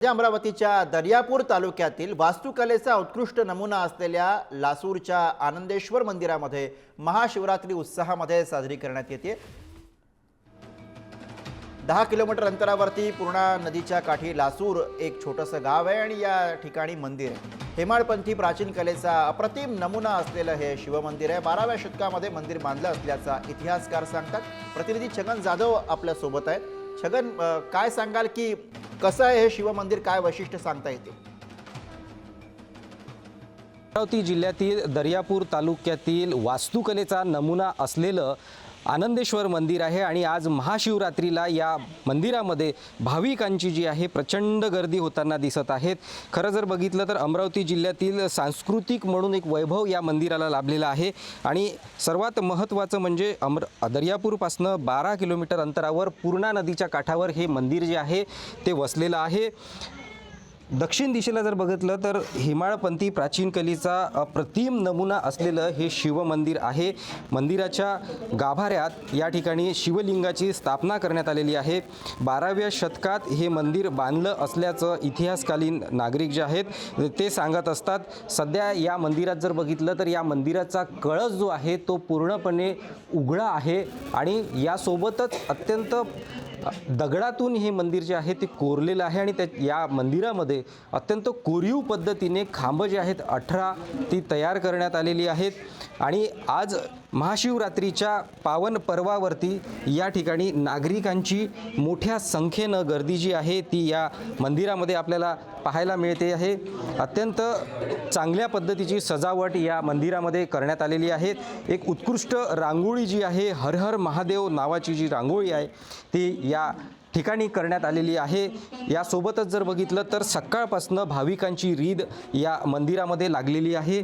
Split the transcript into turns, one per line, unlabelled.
अमरावतीच्या दर्यापूर तालुक्यातील वास्तुकलेचा उत्कृष्ट नमुना असलेल्या लासूरच्या आनंदेश्वर मंदिरामध्ये महाशिवरात्री उत्साहामध्ये साजरी करण्यात येते। 10 किलोमीटर अंतरावरती पूर्णा नदीच्या काठी लासूर एक छोटंसं गाव आहे आणि या ठिकाणी मंदिर आहे। हेमाडपंथी प्राचीन कलेचा अप्रतिम नमुना असलेलं हे शिवमंदिर आहे। 12व्या शतकामध्ये मंदिर बांधलं असल्याचा इतिहासकार सांगतात। प्रतिनिधी छगन जाधव आपल्या सोबत आहेत। छगन, काय सांगाल की कसं आहे हे शिवमंदिर, काय वैशिष्ट्य सांगता येते?
अमरावती जिल्ह्यातील दर्यापूर तालुक्यातील वास्तुकलेचा नमुना असलेलं आनंदेश्वर मंदिर आहे आणि आज महाशिवरात्रीला या मंदिरामध्ये भाविकांची जी आहे प्रचंड गर्दी होताना दिसत आहेत। खरं जर बघितलं तर अमरावती जिल्ह्यातील सांस्कृतिक म्हणून एक वैभव या मंदिराला लाभलेला आहे आणि सर्वात महत्त्वाचं म्हणजे दर्यापूरपासून 12 किलोमीटर अंतरावर पूर्णा नदीच्या काठावर हे मंदिर जे आहे ते वसलेलं आहे। दक्षिण दिशेला जर बघितलं तर हिमाळपंथी प्राचीन कलेचा अप्रतिम नमुना असलेलं हे शिवमंदिर आहे। मंदिराच्या गाभाऱ्यात या ठिकाणी शिवलिंगाची स्थापना करण्यात आलेली आहे। 12व्या शतकात हे मंदिर बांधलं असल्याचं इतिहासकालीन नागरिक जे आहेत ते सांगत असतात। सध्या या मंदिरात जर बघितलं तर या मंदिराचा कळस जो आहे तो पूर्णपणे उघडा आहे आणि यासोबतच अत्यंत दगडातून हे मंदिर जे आहे ते कोरलेलं आहे आणि या मंदिरामध्ये अत्यंत कोरीव पद्धतीने खांब जे आहेत 18 ती तयार करण्यात आलेली आहेत आणि आज महाशिवरात्रीच्या पावन पर्वावरती या ठिकाणी नागरिकांची मोठ्या संख्येनं गर्दी जी आहे ती या मंदिरामध्ये आपल्याला पाहायला मिळते आहे। अत्यंत चांगल्या पद्धतीची सजावट या मंदिरामध्ये करण्यात आलेली आहे। एक उत्कृष्ट रांगोळी जी आहे, हर हर महादेव नावाची जी रांगोळी आहे ती या ठिकाणी करण्यात आलेली आहे। यासोबतच जर बघितलं तर सकाळपासून भाविकांची रीद या मंदिरामध्ये लागलेली आहे।